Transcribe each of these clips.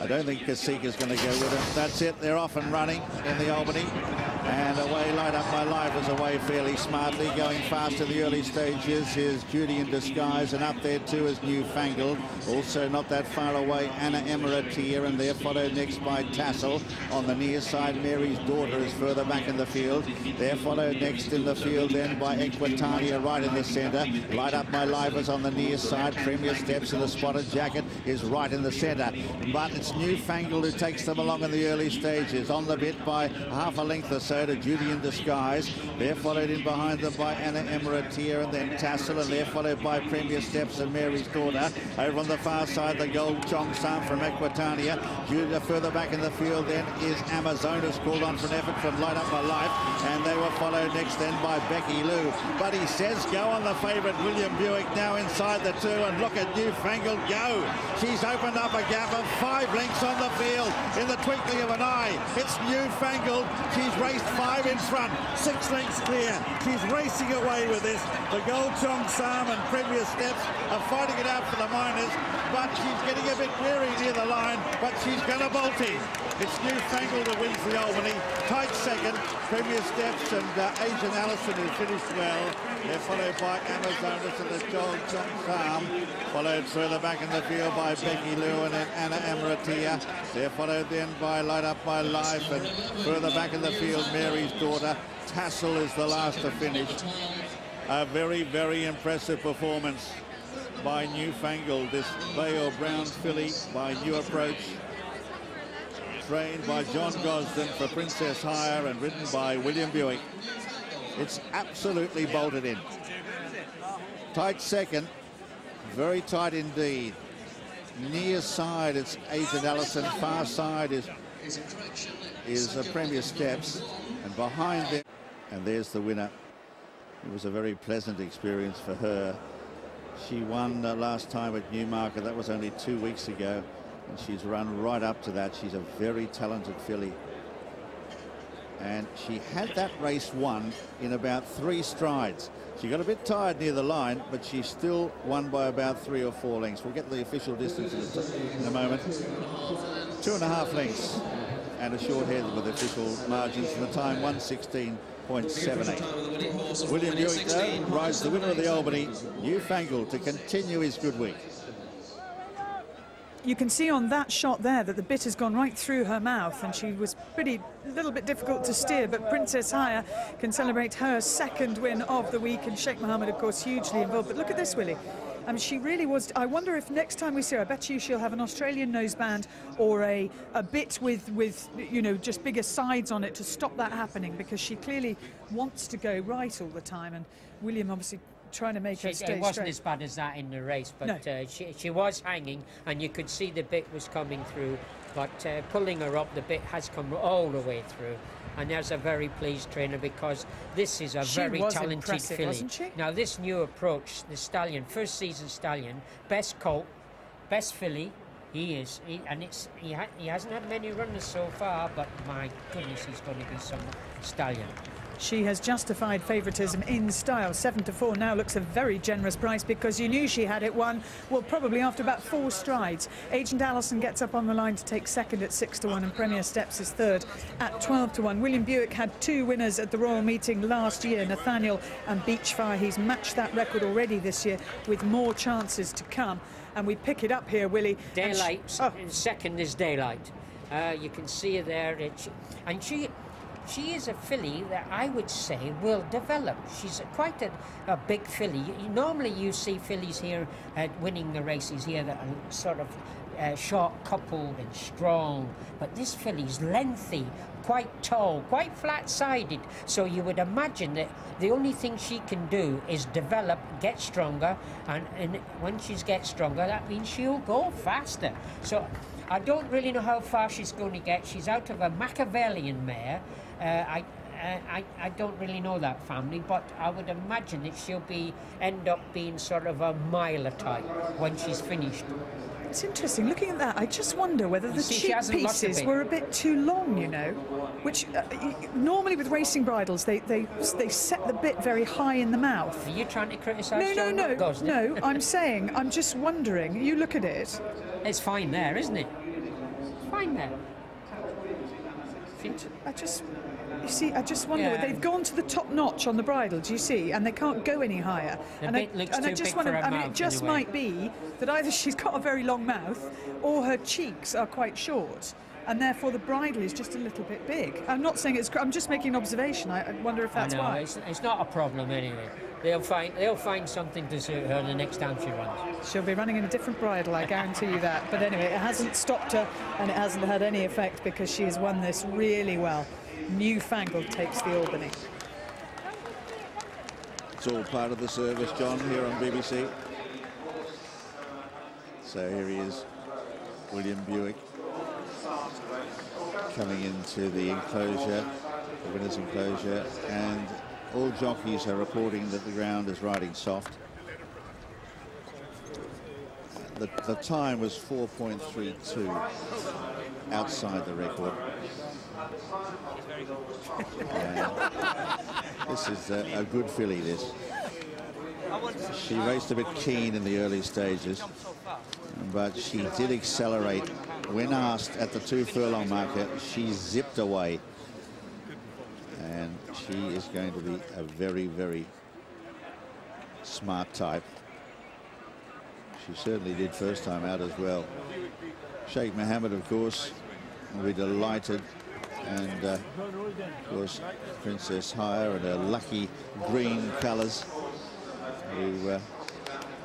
I don't think Kasika's going to go with him. That's it. They're off and running in the Albany. And away, Light Up My Life is away fairly smartly. Going fast in the early stages is Judy in Disguise, and up there too is Newfangled. Also not that far away, Anna Emiratir, and they're followed next by Tassel. On the near side, Mary's Daughter is further back in the field. They're followed next in the field then by Equitania right in the centre. Light Up My Life is on the near side. Premier Steps in the Spotted Jacket is right in the centre. But it's Newfangled who takes them along in the early stages. On the bit by half a length or so to Judy in Disguise. They're followed in behind them by Anna Emiratir and then Tassel, and they're followed by Premier Steps and Mary's Daughter. Over on the far side, the Gold Chong Sam from Equitania. Judy further back in the field then is Amazonas, called on for an effort from Light Up My Life, and they were followed next then by Becky Lou. But he says go on the favourite William Buick now inside the two, and look at Newfangled go. She's opened up a gap of 5 lengths on the field in the twinkling of an eye. It's Newfangled. She's raced 5 in front, 6 lengths clear. She's racing away with this. The Gold Chong Sam and Premier Steps are fighting it out for the minors, but she's getting a bit weary near the line, but she's going to bolt in. It's Newfangled who wins the Albany. Tight second, Premier Steps and Asian Allison, who finished well. They're followed by Amazonas and the Gold Chong Sam, followed further back in the field by Becky Lou and then Anna Emiratir. They're followed then by Light Up My Life, and further back in the field, Mary's Daughter. Tassel is the last to finish. A very, very impressive performance by Newfangled, this bay or brown filly by New Approach, trained by John Gosden for Princess Haya and ridden by William Buick. It's absolutely bolted in. Tight second, very tight indeed. Near side, it's Asian Allison. Far side is Premier Steps, and behind them, and there's the winner. It was a very pleasant experience for her. She won last time at Newmarket. That was only 2 weeks ago, and she's run right up to that. She's a very talented filly, and she had that race won in about 3 strides. She got a bit tired near the line, but she still won by about 3 or 4 lengths. We'll get the official distances in a moment. 2.5 lengths and a short head with official margins, and the time 1:16.78. William Buick, though, rides the winner of the Albany, Newfangled, to continue his good week. You can see on that shot there that the bit has gone right through her mouth, and she was a little bit difficult to steer, but Princess Haya can celebrate her 2nd win of the week, and Sheikh Mohammed, of course, hugely involved. But look at this, Willie. She really was. I wonder if next time we see her, I bet you she'll have an Australian noseband or a bit with you know, just bigger sides on it to stop that happening, because she clearly wants to go right all the time, and William obviously trying to make her stay It wasn't straight. as bad as that in the race, but no. She was hanging, and you could see the bit was coming through, but pulling her up, the bit has come all the way through. And there's a very pleased trainer, because this is a very talented filly. Wasn't she? Now this New Approach, the stallion, 1st season stallion, best colt, best filly. He hasn't had many runners so far, but my goodness, he's going to be some stallion. She has justified favouritism in style. 7-4 now looks a very generous price, because you knew she had it won, well, probably after about 4 strides. Agent Allison gets up on the line to take 2nd at 6-1, and Premier Steps is 3rd at 12-1. William Buick had 2 winners at the Royal Meeting last year, Nathaniel and Beachfire. He's matched that record already this year, with more chances to come. And we pick it up here, Willie. Daylight, 2nd is Daylight. You can see her there, and she is a filly that I would say will develop. She's quite a big filly. Normally you see fillies here winning the races here that are sort of short-coupled and strong, but this filly's lengthy, quite tall, quite flat-sided, so you would imagine that the only thing she can do is develop, get stronger, and when she gets stronger, that means she'll go faster. So I don't really know how far she's going to get. She's out of a Machiavellian mare. I don't really know that family, but I would imagine that she'll end up being sort of a miler type when she's finished. It's interesting looking at that. I just wonder whether the cheek pieces were a bit too long, you know, which normally with racing bridles they set the bit very high in the mouth. Are you trying to criticise? No, I'm saying, I'm just wondering. You look at it. It's fine there, isn't it? fine there. You see, I just wonder, they've gone to the top notch on the bridle, do you see? And they can't go any higher. I just wonder, I mean, it just might be that either she's got a very long mouth or her cheeks are quite short, and therefore the bridle is just a little bit big. I'm not saying it's, I'm just making an observation. I wonder if that's why. It's not a problem anyway. They'll find something to suit her the next time she runs. She'll be running in a different bridle, I guarantee you that. But anyway, it hasn't stopped her, and it hasn't had any effect because she has won this really well. Newfangled takes the Albany. It's all part of the service, John, here on BBC. So here he is, William Buick, coming into the enclosure, the winner's enclosure, and all jockeys are reporting that the ground is riding soft. The time was 4.32 outside the record. This is a good filly, this. She raced a bit keen in the early stages, but she did accelerate. When asked at the 2 furlong marker, she zipped away. And she is going to be a very, very smart type. She certainly did first time out as well. Sheikh Mohammed, of course, will be delighted. And, of course, Princess Haya and her lucky green colours, who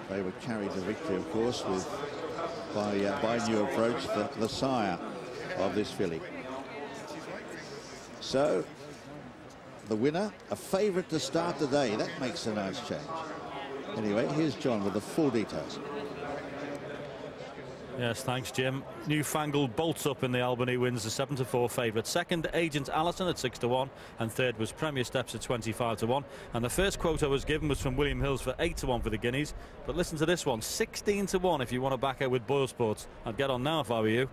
they were carried to victory, of course, by New Approach, the sire of this filly. So, the winner, a favourite to start the day. That makes a nice change. Anyway, here's John with the full details. Yes, thanks, Jim. Newfangled bolts up in the Albany, wins the 7-4 favourite. Second, Agent Allison at 6-1, and third was Premier Steps at 25-1. And the first quote I was given was from William Hills for 8-1 for the Guineas. But listen to this one, 16-1 if you want to back out with Boyle Sports. I'd get on now if I were you.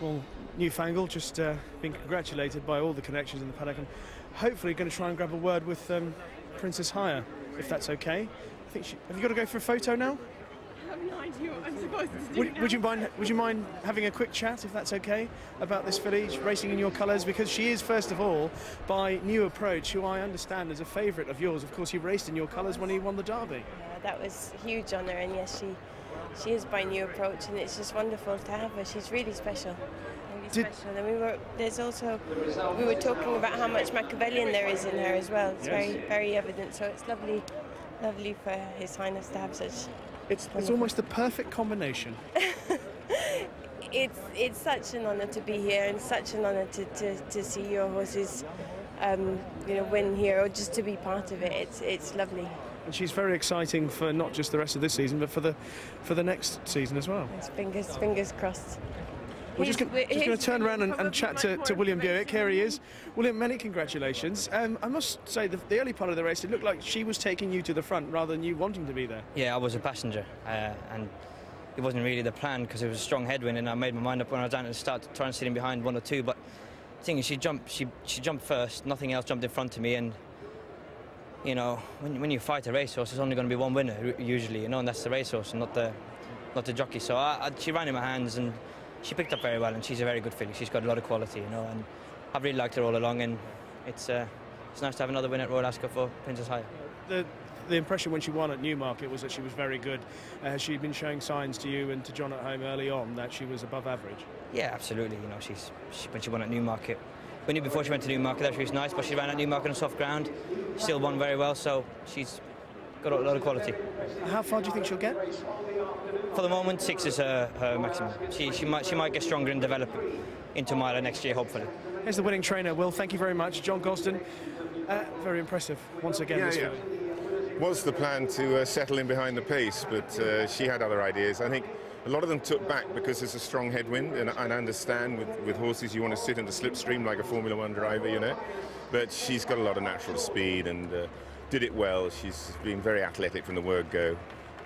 Well, Newfangled just being congratulated by all the connections in the paddock, and hopefully going to try and grab a word with Princess Haya, if that's okay. I think have you got to go for a photo now? I have no idea what I'm supposed to do now. Would you mind having a quick chat, if that's okay, about this filly racing in your colours? Because she is, first of all, by New Approach, who I understand is a favourite of yours. Of course, he raced in your colours when he won the Derby. Yeah, that was huge honour, and yes, she is by New Approach, and it's just wonderful to have her. She's really special. Special. And we were talking about how much Machiavellian there is in her as well. It's very, very evident. So it's lovely for His Highness to have such. It's almost the perfect combination. It's such an honour to be here, and such an honour to see your horses, win here, or just to be part of it. It's lovely. And she's very exciting for not just the rest of this season, but for the next season as well. It's fingers crossed. We're just going to turn around and chat to William Buick. Here he is. William, many congratulations. I must say, the early part of the race, it looked like she was taking you to the front rather than you wanting to be there. Yeah, I was a passenger, and it wasn't really the plan because it was a strong headwind, and I made my mind up when I was down at the start to try and sit in behind 1 or 2. But the thing is, she jumped first. Nothing else jumped in front of me, and you know, when you fight a racehorse, there's only going to be one winner usually, and that's the racehorse, and not the jockey. So she ran in my hands, and she picked up very well, and she's a very good filly. She's got a lot of quality, and I've really liked her all along, and it's nice to have another win at Royal Ascot for Princess Haya. The impression when she won at Newmarket was that she was very good. Has she been showing signs to you and to John at home early on that she was above average? Yeah, absolutely. When she won at Newmarket, we knew before she went to Newmarket that she was nice, but she ran at Newmarket on soft ground, still won very well, so she's got a lot of quality. How far do you think she'll get? For the moment, 6 is her maximum. She might get stronger and develop into Mila next year, hopefully. Here's the winning trainer, Will. Thank you very much. John Gosden, very impressive once again. Yeah. Was the plan to settle in behind the pace, but she had other ideas. I think a lot of them took back because there's a strong headwind, and I understand with horses you want to sit in the slipstream like a Formula One driver, But she's got a lot of natural speed and did it well. She's been very athletic from the word go.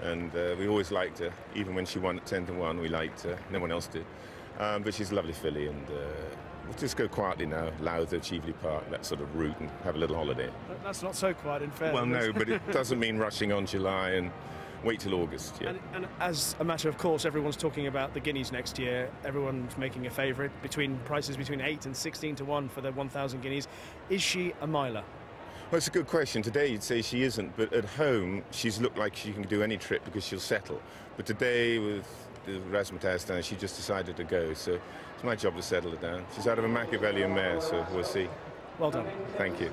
And we always liked her, even when she won at 10-1, we liked her. No one else did. But she's a lovely filly, and we'll just go quietly now, Lowther, Cheveley Park, that sort of route, and have a little holiday. That's not so quiet, in fairness. Well, no, but it doesn't mean rushing on July and wait till August. Yeah. And as a matter of course, everyone's talking about the Guineas next year. Everyone's making a favourite between prices between 8 and 16 to 1 for the 1,000 guineas. Is she a miler? Well, it's a good question. Today you'd say she isn't, but at home she's looked like she can do any trip because she'll settle. But today with the razzmatazz down, she just decided to go. So it's my job to settle her down. She's out of a Machiavellian mare, so we'll see. Well done. Thank you.